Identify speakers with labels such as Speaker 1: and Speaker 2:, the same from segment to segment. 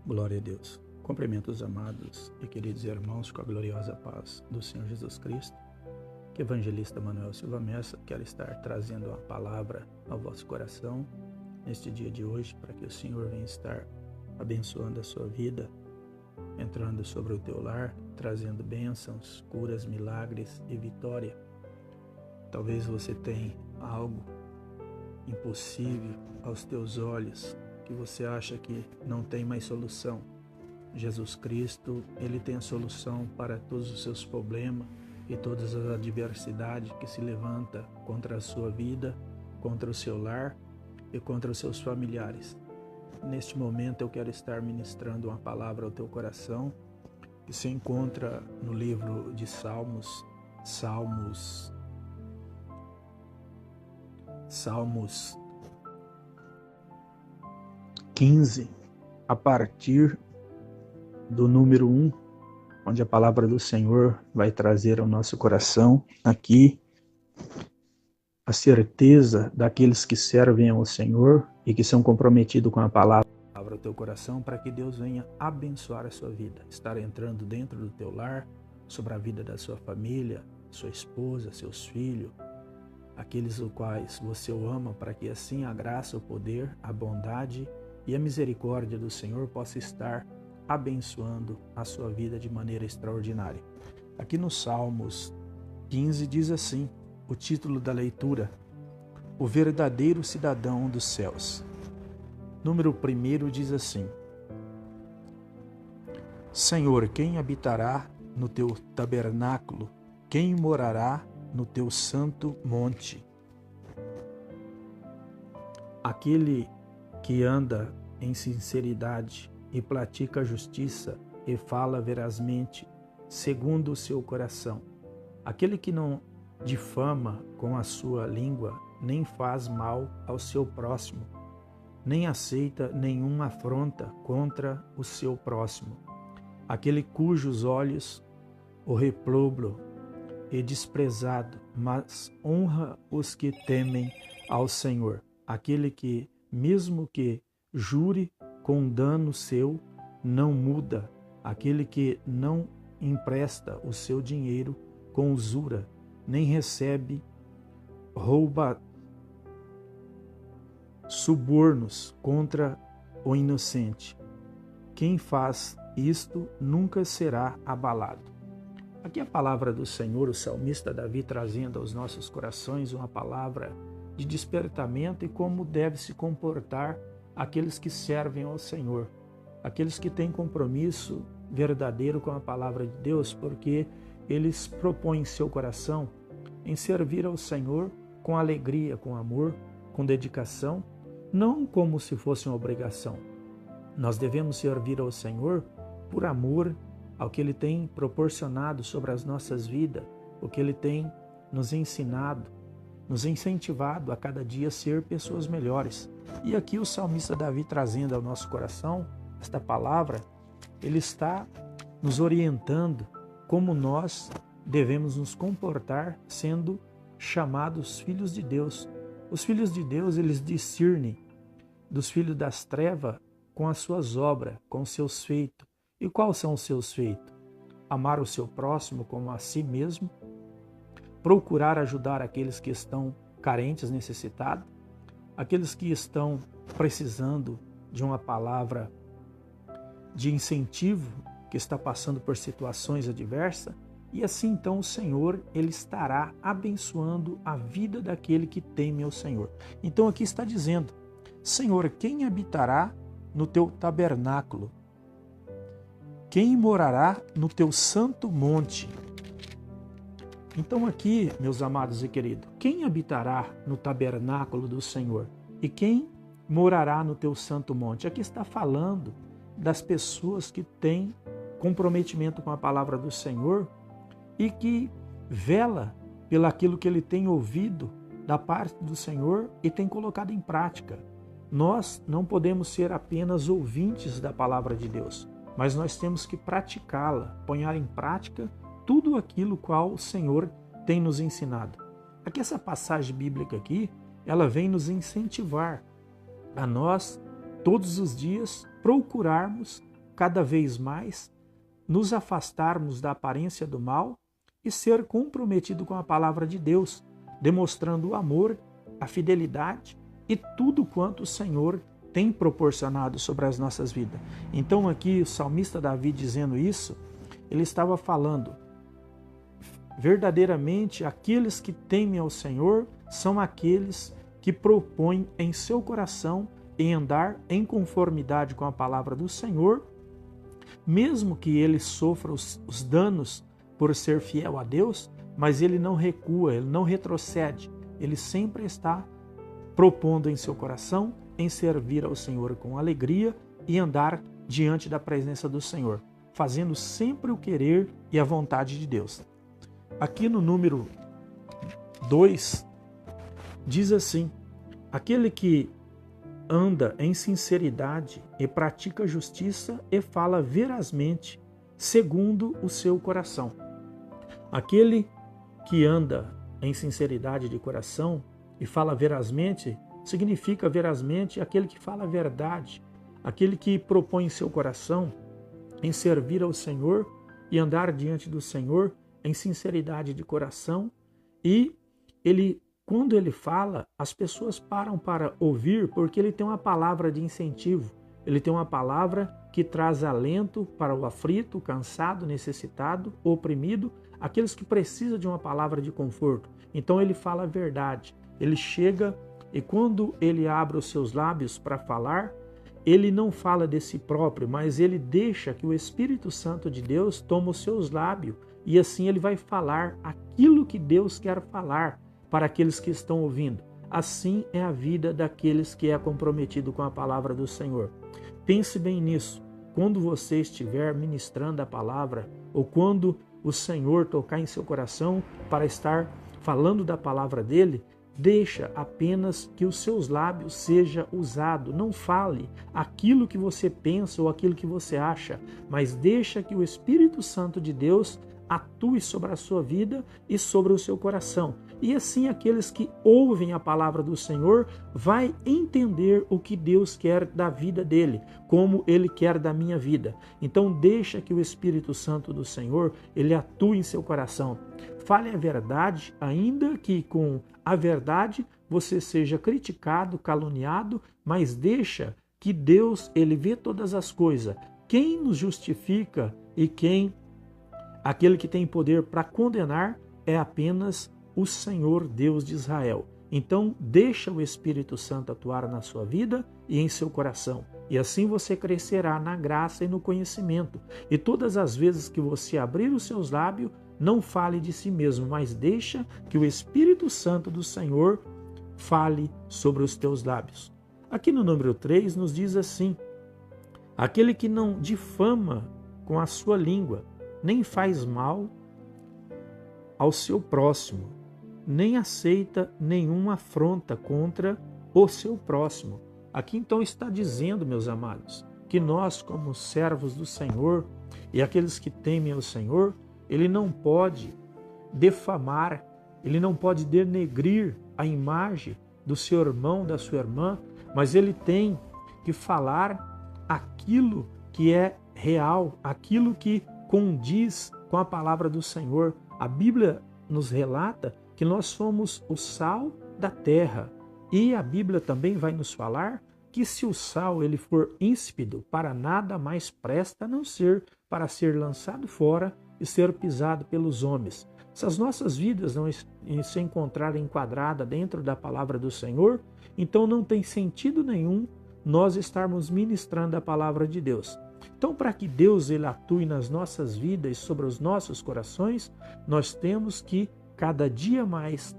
Speaker 1: Glória a Deus. Cumprimento os amados e queridos irmãos com a gloriosa paz do Senhor Jesus Cristo. Que o evangelista Manuel Silva Messa quer estar trazendo uma palavra ao vosso coração neste dia de hoje, para que o Senhor venha estar abençoando a sua vida, entrando sobre o teu lar, trazendo bênçãos, curas, milagres e vitória. Talvez você tenha algo impossível aos teus olhos, que você acha que não tem mais solução. Jesus Cristo, Ele tem a solução para todos os seus problemas e todas as adversidades que se levanta contra a sua vida, contra o seu lar e contra os seus familiares. Neste momento eu quero estar ministrando uma palavra ao teu coração, que se encontra no livro de Salmos 15, a partir do número 1, onde a palavra do Senhor vai trazer ao nosso coração aqui a certeza daqueles que servem ao Senhor e que são comprometidos com a palavra ao teu coração, para que Deus venha abençoar a sua vida, estar entrando dentro do teu lar, sobre a vida da sua família, sua esposa, seus filhos, aqueles os quais você o ama, para que assim a graça, o poder, a bondade e a misericórdia do Senhor possa estar abençoando a sua vida de maneira extraordinária. Aqui no Salmos 15 diz assim, o título da leitura: O verdadeiro cidadão dos céus. Número 1 diz assim: Senhor, quem habitará no teu tabernáculo? Quem morará no teu santo monte? Aquele que anda em sinceridade e pratica a justiça e fala verazmente, segundo o seu coração. Aquele que não difama com a sua língua, nem faz mal ao seu próximo, nem aceita nenhuma afronta contra o seu próximo. Aquele cujos olhos o reprobam e desprezado, mas honra os que temem ao Senhor. Aquele que, mesmo que jure com dano seu, não muda. Aquele que não empresta o seu dinheiro com usura, nem recebe subornos contra o inocente. Quem faz isto nunca será abalado. Aqui a palavra do Senhor, o salmista Davi trazendo aos nossos corações uma palavra de despertamento e como deve se comportar aqueles que servem ao Senhor, aqueles que têm compromisso verdadeiro com a palavra de Deus, porque eles propõem em seu coração em servir ao Senhor com alegria, com amor, com dedicação, não como se fosse uma obrigação. Nós devemos servir ao Senhor por amor ao que Ele tem proporcionado sobre as nossas vidas, o que Ele tem nos ensinado, nos incentivado a cada dia ser pessoas melhores. E aqui o salmista Davi trazendo ao nosso coração esta palavra, ele está nos orientando como nós devemos nos comportar sendo chamados filhos de Deus. Os filhos de Deus, eles discernem dos filhos das trevas com as suas obras, com os seus feitos. E quais são os seus feitos? Amar o seu próximo como a si mesmo, procurar ajudar aqueles que estão carentes, necessitados, aqueles que estão precisando de uma palavra de incentivo, que está passando por situações adversas, e assim então o Senhor, Ele estará abençoando a vida daquele que teme ao Senhor. Então aqui está dizendo, Senhor, quem habitará no teu tabernáculo? Quem morará no teu santo monte? Então aqui, meus amados e queridos, quem habitará no tabernáculo do Senhor? E quem morará no teu santo monte? Aqui está falando das pessoas que têm comprometimento com a palavra do Senhor e que vela pelo aquilo que ele tem ouvido da parte do Senhor e tem colocado em prática. Nós não podemos ser apenas ouvintes da palavra de Deus, mas nós temos que praticá-la, pôr em prática tudo aquilo qual o Senhor tem nos ensinado. Aqui essa passagem bíblica aqui, ela vem nos incentivar a nós, todos os dias, procurarmos cada vez mais nos afastarmos da aparência do mal e ser comprometido com a palavra de Deus, demonstrando o amor, a fidelidade e tudo quanto o Senhor tem proporcionado sobre as nossas vidas. Então aqui o salmista Davi dizendo isso, ele estava falando, verdadeiramente aqueles que temem ao Senhor são aqueles que propõem em seu coração em andar em conformidade com a palavra do Senhor, mesmo que ele sofra os danos por ser fiel a Deus, mas ele não recua, ele não retrocede, ele sempre está propondo em seu coração em servir ao Senhor com alegria e andar diante da presença do Senhor, fazendo sempre o querer e a vontade de Deus. Aqui no número 2, diz assim: aquele que anda em sinceridade e pratica justiça e fala verazmente, segundo o seu coração. Aquele que anda em sinceridade de coração e fala verazmente, significa verazmente aquele que fala a verdade, aquele que propõe em seu coração em servir ao Senhor e andar diante do Senhor em sinceridade de coração, e quando ele fala, as pessoas param para ouvir porque ele tem uma palavra de incentivo, ele tem uma palavra que traz alento para o aflito, cansado, necessitado, oprimido, aqueles que precisam de uma palavra de conforto. Então ele fala a verdade, ele chega e quando ele abre os seus lábios para falar, ele não fala de si próprio, mas ele deixa que o Espírito Santo de Deus tome os seus lábios e assim ele vai falar aquilo que Deus quer falar para aqueles que estão ouvindo. Assim é a vida daqueles que é comprometido com a palavra do Senhor. Pense bem nisso. Quando você estiver ministrando a palavra ou quando o Senhor tocar em seu coração para estar falando da palavra dele, deixa apenas que os seus lábios seja usado. Não fale aquilo que você pensa ou aquilo que você acha, mas deixa que o Espírito Santo de Deus atue sobre a sua vida e sobre o seu coração. E assim aqueles que ouvem a palavra do Senhor vai entender o que Deus quer da vida dele, como ele quer da minha vida. Então deixa que o Espírito Santo do Senhor, ele atue em seu coração. Fale a verdade, ainda que com a verdade você seja criticado, caluniado, mas deixa que Deus, ele vê todas as coisas. Quem nos justifica e aquele que tem poder para condenar é apenas o Senhor Deus de Israel. Então, deixa o Espírito Santo atuar na sua vida e em seu coração. E assim você crescerá na graça e no conhecimento. E todas as vezes que você abrir os seus lábios, não fale de si mesmo, mas deixa que o Espírito Santo do Senhor fale sobre os teus lábios. Aqui no número 3 nos diz assim: aquele que não difama com a sua língua, nem faz mal ao seu próximo, nem aceita nenhuma afronta contra o seu próximo. Aqui então está dizendo, meus amados, que nós, como servos do Senhor e aqueles que temem ao Senhor, ele não pode defamar, ele não pode denegrir a imagem do seu irmão, da sua irmã, mas ele tem que falar aquilo que é real, aquilo que condiz com a palavra do Senhor. A Bíblia nos relata que nós somos o sal da terra. E a Bíblia também vai nos falar que se o sal ele for insípido, para nada mais presta a não ser para ser lançado fora e ser pisado pelos homens. Se as nossas vidas não se encontrarem enquadradas dentro da palavra do Senhor, então não tem sentido nenhum nós estarmos ministrando a palavra de Deus. Então, para que Deus ele atue nas nossas vidas e sobre os nossos corações, nós temos que cada dia mais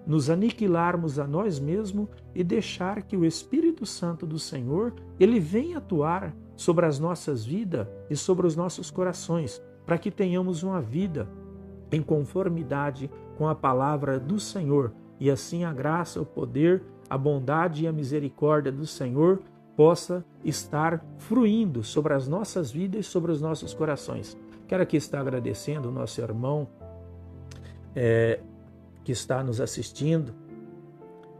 Speaker 1: nos aniquilarmos a nós mesmos e deixar que o Espírito Santo do Senhor ele venha atuar sobre as nossas vidas e sobre os nossos corações, para que tenhamos uma vida em conformidade com a palavra do Senhor, e assim a graça, o poder, a bondade e a misericórdia do Senhor possa estar fruindo sobre as nossas vidas e sobre os nossos corações. Quero aqui estar agradecendo o nosso irmão que está nos assistindo,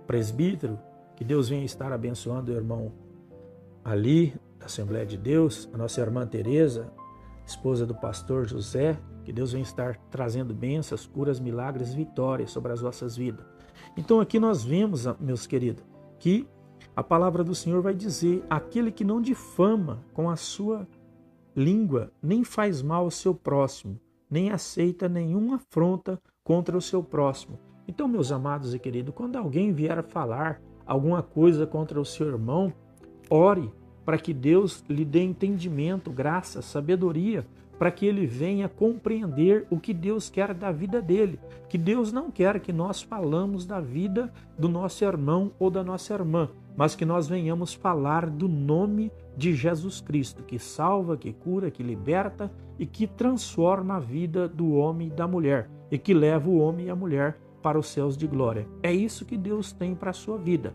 Speaker 1: presbítero, que Deus venha estar abençoando o irmão ali, da Assembleia de Deus, a nossa irmã Teresa, esposa do pastor José, que Deus vem estar trazendo bênçãos, curas, milagres, vitórias sobre as vossas vidas. Então aqui nós vemos, meus queridos, que a palavra do Senhor vai dizer: aquele que não difama com a sua língua, nem faz mal ao seu próximo, nem aceita nenhuma afronta contra o seu próximo. Então, meus amados e queridos, quando alguém vier a falar alguma coisa contra o seu irmão, ore para que Deus lhe dê entendimento, graça, sabedoria, para que ele venha compreender o que Deus quer da vida dele. Que Deus não quer que nós falamos da vida do nosso irmão ou da nossa irmã, mas que nós venhamos falar do nome de Jesus Cristo, que salva, que cura, que liberta e que transforma a vida do homem e da mulher, e que leva o homem e a mulher para os céus de glória. É isso que Deus tem para a sua vida.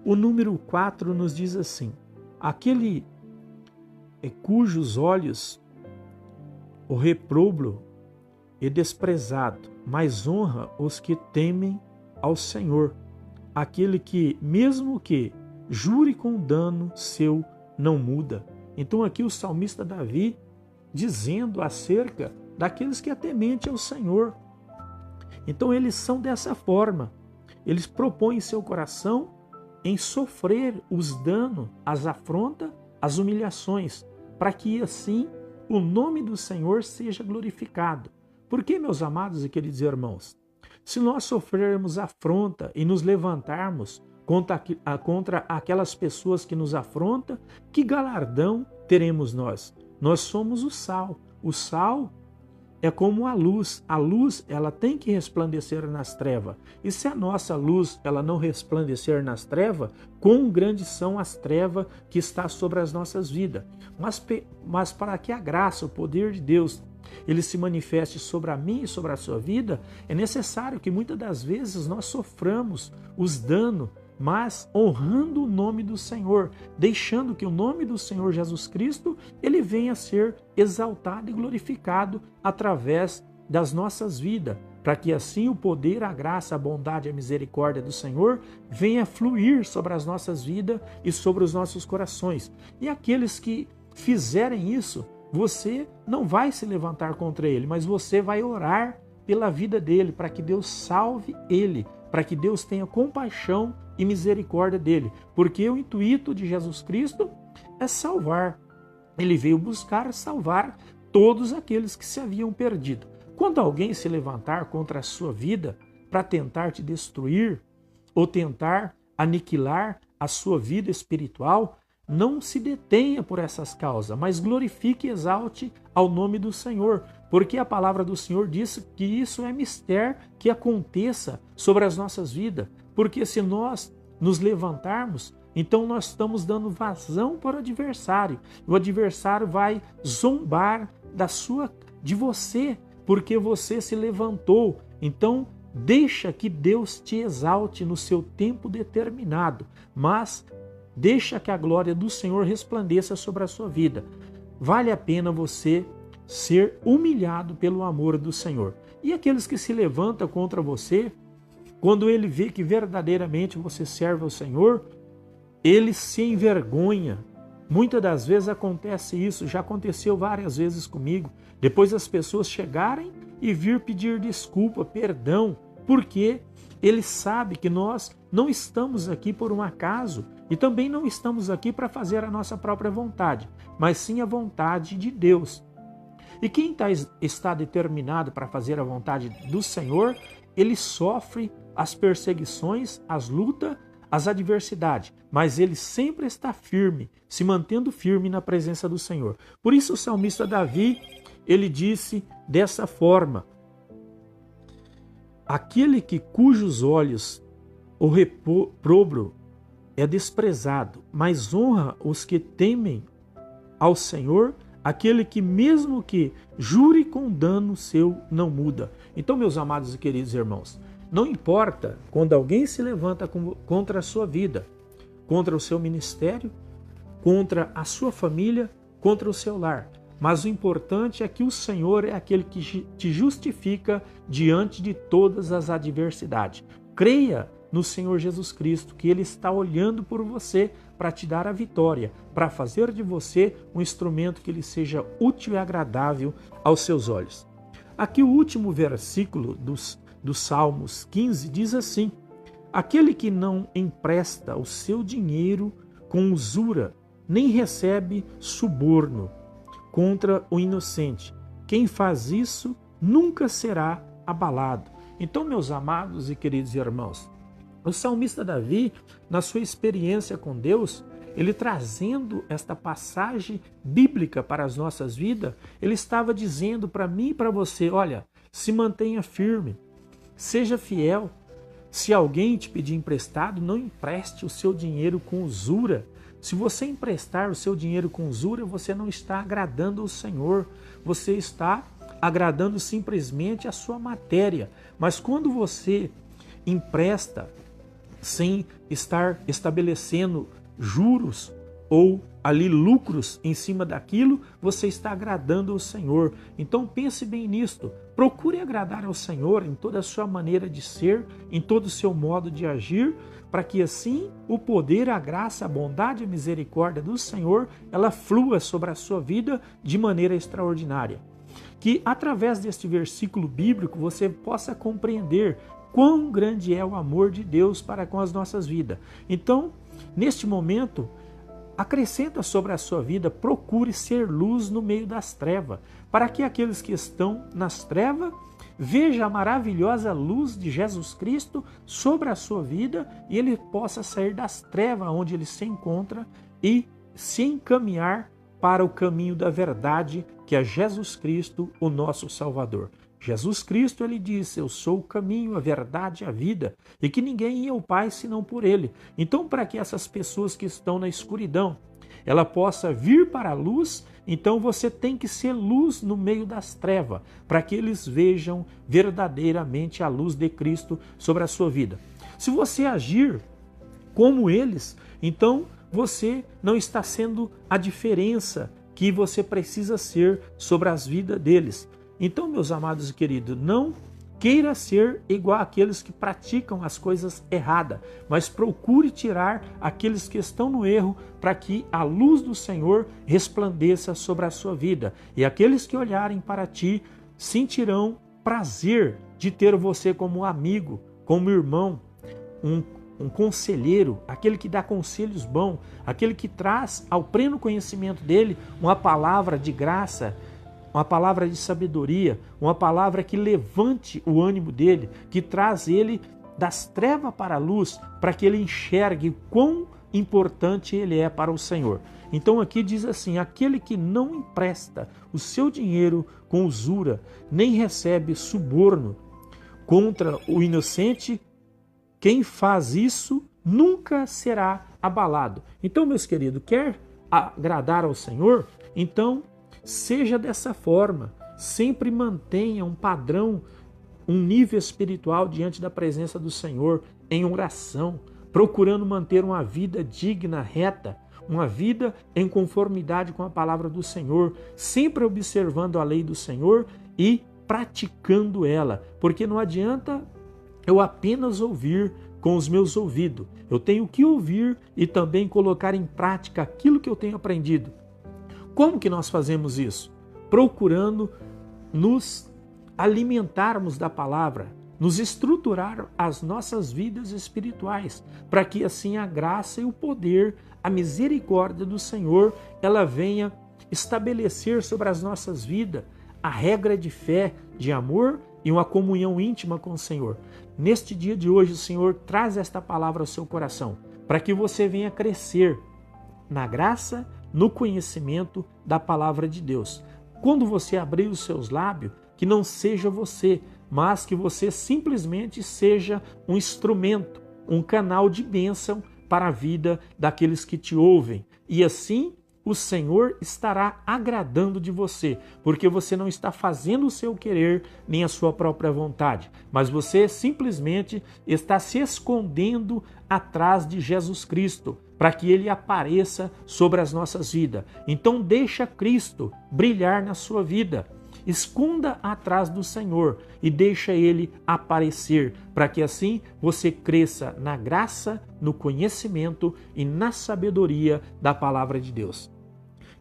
Speaker 1: O número 4 nos diz assim: aquele cujos olhos o reprobo é desprezado, mas honra os que temem ao Senhor. Aquele que, mesmo que jure com dano seu, não muda. Então aqui o salmista Davi dizendo acerca daqueles que é temente ao Senhor. Então eles são dessa forma. Eles propõem em seu coração em sofrer os danos, as afrontas, as humilhações, para que assim o nome do Senhor seja glorificado. Porque, meus amados e queridos irmãos, se nós sofrermos afronta e nos levantarmos contra aquelas pessoas que nos afrontam, que galardão teremos nós? Nós somos o sal. O sal é como a luz. A luz, ela tem que resplandecer nas trevas. E se a nossa luz, ela não resplandecer nas trevas, quão grandes são as trevas que está sobre as nossas vidas. Mas para que a graça, o poder de Deus, ele se manifeste sobre a mim e sobre a sua vida, é necessário que muitas das vezes nós soframos os danos, mas honrando o nome do Senhor, deixando que o nome do Senhor Jesus Cristo, ele venha a ser exaltado e glorificado através das nossas vidas, para que assim o poder, a graça, a bondade e a misericórdia do Senhor venha fluir sobre as nossas vidas e sobre os nossos corações. E aqueles que fizerem isso, você não vai se levantar contra ele, mas você vai orar pela vida dele, para que Deus salve ele, para que Deus tenha compaixão e misericórdia dele, porque o intuito de Jesus Cristo é salvar. Ele veio buscar salvar todos aqueles que se haviam perdido. Quando alguém se levantar contra a sua vida para tentar te destruir ou tentar aniquilar a sua vida espiritual, não se detenha por essas causas, mas glorifique e exalte ao nome do Senhor, porque a palavra do Senhor diz que isso é mistério que aconteça sobre as nossas vidas, porque se nós nos levantarmos, então nós estamos dando vazão para o adversário. O adversário vai zombar de você, porque você se levantou. Então, deixa que Deus te exalte no seu tempo determinado, mas deixa que a glória do Senhor resplandeça sobre a sua vida. Vale a pena você ser humilhado pelo amor do Senhor. E aqueles que se levantam contra você, quando ele vê que verdadeiramente você serve ao Senhor, ele se envergonha. Muitas das vezes acontece isso, já aconteceu várias vezes comigo. Depois as pessoas chegarem e vir pedir desculpa, perdão, porque ele sabe que nós não estamos aqui por um acaso e também não estamos aqui para fazer a nossa própria vontade, mas sim a vontade de Deus. E quem está determinado para fazer a vontade do Senhor, ele sofre as perseguições, as lutas, as adversidades, mas ele sempre está firme, se mantendo firme na presença do Senhor. Por isso o salmista Davi, ele disse dessa forma: aquele cujos olhos o reprobo é desprezado, mas honra os que temem ao Senhor, aquele que mesmo que jure com dano seu não muda. Então, meus amados e queridos irmãos, não importa quando alguém se levanta contra a sua vida, contra o seu ministério, contra a sua família, contra o seu lar. Mas o importante é que o Senhor é aquele que te justifica diante de todas as adversidades. Creia no Senhor Jesus Cristo, que Ele está olhando por você para te dar a vitória, para fazer de você um instrumento que lhe seja útil e agradável aos seus olhos. Aqui o último versículo dos Salmos 15 diz assim: aquele que não empresta o seu dinheiro com usura, nem recebe suborno contra o inocente. Quem faz isso nunca será abalado. Então, meus amados e queridos irmãos, o salmista Davi, na sua experiência com Deus, ele trazendo esta passagem bíblica para as nossas vidas, ele estava dizendo para mim e para você: olha, se mantenha firme, seja fiel. Se alguém te pedir emprestado, não empreste o seu dinheiro com usura. Se você emprestar o seu dinheiro com usura, você não está agradando ao Senhor, você está agradando simplesmente a sua matéria. Mas quando você empresta sem estar estabelecendo juros ou ali lucros em cima daquilo, você está agradando ao Senhor. Então pense bem nisto. Procure agradar ao Senhor em toda a sua maneira de ser, em todo o seu modo de agir, para que assim o poder, a graça, a bondade e a misericórdia do Senhor, ela flua sobre a sua vida de maneira extraordinária. Que através deste versículo bíblico você possa compreender quão grande é o amor de Deus para com as nossas vidas. Então, neste momento, acrescenta sobre a sua vida, procure ser luz no meio das trevas, para que aqueles que estão nas trevas vejam a maravilhosa luz de Jesus Cristo sobre a sua vida e ele possa sair das trevas onde ele se encontra e se encaminhar para o caminho da verdade, que é Jesus Cristo, o nosso Salvador. Jesus Cristo, ele disse: eu sou o caminho, a verdade e a vida, e que ninguém ia ao Pai senão por ele. Então, para que essas pessoas que estão na escuridão, ela possa vir para a luz, então você tem que ser luz no meio das trevas, para que eles vejam verdadeiramente a luz de Cristo sobre a sua vida. Se você agir como eles, então você não está sendo a diferença que você precisa ser sobre as vidas deles. Então, meus amados e queridos, não queira ser igual àqueles que praticam as coisas erradas, mas procure tirar aqueles que estão no erro para que a luz do Senhor resplandeça sobre a sua vida. E aqueles que olharem para ti sentirão prazer de ter você como amigo, como irmão, um conselheiro, aquele que dá conselhos bons, aquele que traz ao pleno conhecimento dele uma palavra de graça, uma palavra de sabedoria, uma palavra que levante o ânimo dele, que traz ele das trevas para a luz, para que ele enxergue quão importante ele é para o Senhor. Então aqui diz assim: aquele que não empresta o seu dinheiro com usura, nem recebe suborno contra o inocente, quem faz isso nunca será abalado. Então, meus queridos, quer agradar ao Senhor? Então, seja dessa forma, sempre mantenha um padrão, um nível espiritual diante da presença do Senhor, em oração, procurando manter uma vida digna, reta, uma vida em conformidade com a palavra do Senhor, sempre observando a lei do Senhor e praticando ela, porque não adianta eu apenas ouvir com os meus ouvidos, eu tenho que ouvir e também colocar em prática aquilo que eu tenho aprendido. Como que nós fazemos isso? Procurando nos alimentarmos da palavra, nos estruturar as nossas vidas espirituais, para que assim a graça e o poder, a misericórdia do Senhor, ela venha estabelecer sobre as nossas vidas a regra de fé, de amor e uma comunhão íntima com o Senhor. Neste dia de hoje, o Senhor traz esta palavra ao seu coração, para que você venha crescer na graça, no conhecimento da palavra de Deus. Quando você abrir os seus lábios, que não seja você, mas que você simplesmente seja um instrumento, um canal de bênção para a vida daqueles que te ouvem. E assim o Senhor estará agradando de você, porque você não está fazendo o seu querer nem a sua própria vontade, mas você simplesmente está se escondendo atrás de Jesus Cristo, para que ele apareça sobre as nossas vidas. Então deixa Cristo brilhar na sua vida esconda atrás do Senhor e deixa Ele aparecer, para que assim você cresça na graça, no conhecimento e na sabedoria da palavra de Deus.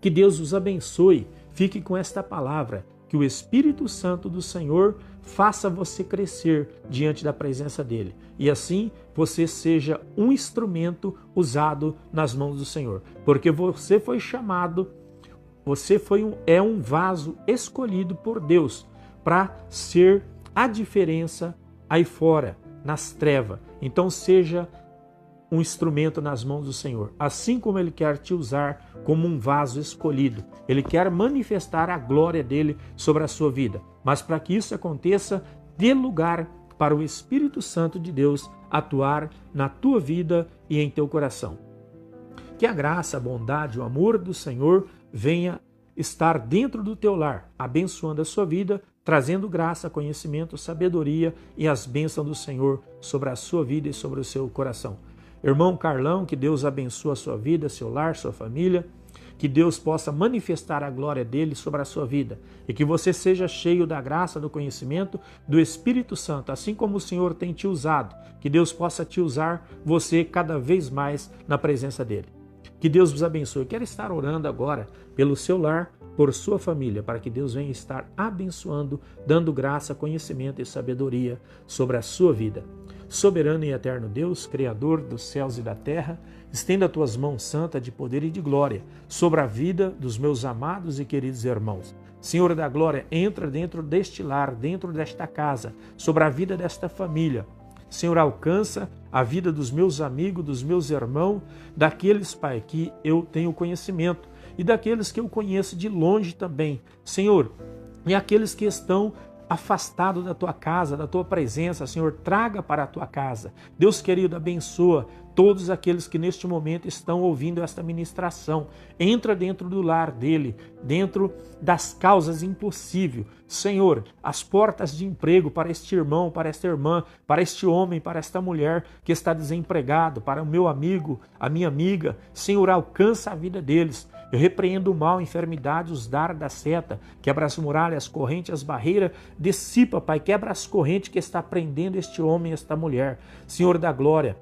Speaker 1: Que Deus os abençoe. Fique com esta palavra. Que o Espírito Santo do Senhor faça você crescer diante da presença dEle. E assim você seja um instrumento usado nas mãos do Senhor. Porque você foi chamado, é um vaso escolhido por Deus para ser a diferença aí fora, nas trevas. Então seja um instrumento nas mãos do Senhor, assim como Ele quer te usar como um vaso escolhido. Ele quer manifestar a glória dele sobre a sua vida. Mas para que isso aconteça, dê lugar para o Espírito Santo de Deus atuar na tua vida e em teu coração. Que a graça, a bondade, o amor do Senhor venha estar dentro do teu lar, abençoando a sua vida, trazendo graça, conhecimento, sabedoria e as bênçãos do Senhor sobre a sua vida e sobre o seu coração. Irmão Carlão, que Deus abençoe a sua vida, seu lar, sua família, que Deus possa manifestar a glória dele sobre a sua vida e que você seja cheio da graça, do conhecimento do Espírito Santo, assim como o Senhor tem te usado, que Deus possa te usar você cada vez mais na presença dele. Que Deus vos abençoe. Eu quero estar orando agora pelo seu lar, por sua família, para que Deus venha estar abençoando, dando graça, conhecimento e sabedoria sobre a sua vida. Soberano e eterno Deus, Criador dos céus e da terra, estenda as tuas mãos santas de poder e de glória sobre a vida dos meus amados e queridos irmãos. Senhor da glória, entra dentro deste lar, dentro desta casa, sobre a vida desta família. Senhor, alcança a vida dos meus amigos, dos meus irmãos, daqueles, Pai, que eu tenho conhecimento e daqueles que eu conheço de longe também. Senhor, e aqueles que estão afastados da tua casa, da tua presença, Senhor, traga para a tua casa. Deus querido, abençoa todos aqueles que neste momento estão ouvindo esta ministração. Entra dentro do lar dele, dentro das causas impossíveis. Senhor, as portas de emprego para este irmão, para esta irmã, para este homem, para esta mulher que está desempregado, para o meu amigo, a minha amiga. Senhor, alcança a vida deles. Eu repreendo o mal, a enfermidade, os dardos da seta, quebra as muralhas, as correntes, as barreiras, dissipa, Pai, quebra as correntes que está prendendo este homem, esta mulher. Senhor da glória,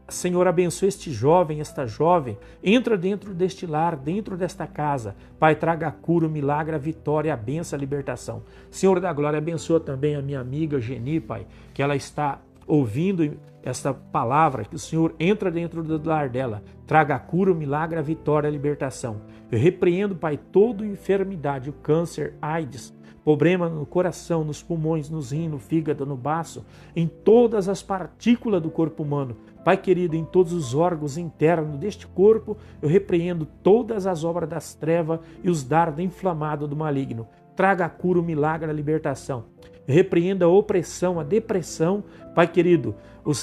Speaker 1: Senhor, abençoe este jovem, esta jovem, entra dentro deste lar, dentro desta casa. Pai, traga a cura, o milagre, a vitória, a bênção, a libertação. Senhor da glória, abençoa também a minha amiga Geni, Pai, que ela está ouvindo esta palavra, que o Senhor entra dentro do lar dela, traga a cura, o milagre, a vitória, a libertação. Eu repreendo, Pai, toda enfermidade, o câncer, AIDS, problema no coração, nos pulmões, nos rins, no fígado, no baço, em todas as partículas do corpo humano. Pai querido, em todos os órgãos internos deste corpo, eu repreendo todas as obras das trevas e os dardos inflamados do maligno. Traga a cura, o milagre, a libertação. Repreenda a opressão, a depressão, Pai querido,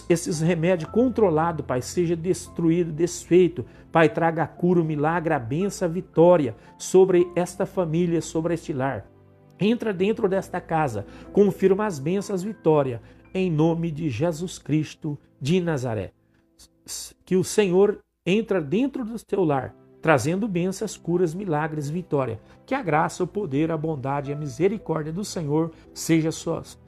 Speaker 1: esses remédios controlados, Pai, seja destruído, desfeito. Pai, traga a cura, o milagre, a bênção, a vitória sobre esta família, sobre este lar. Entra dentro desta casa, confirma as bênçãos, as vitórias, em nome de Jesus Cristo de Nazaré. Que o Senhor entra dentro do teu lar, trazendo bênçãos, curas, milagres, vitória. Que a graça, o poder, a bondade e a misericórdia do Senhor seja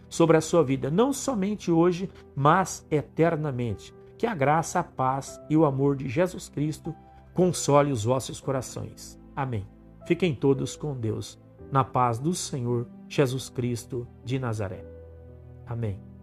Speaker 1: sobre a sua vida, não somente hoje, mas eternamente. Que a graça, a paz e o amor de Jesus Cristo console os vossos corações. Amém. Fiquem todos com Deus, na paz do Senhor Jesus Cristo de Nazaré. Amém.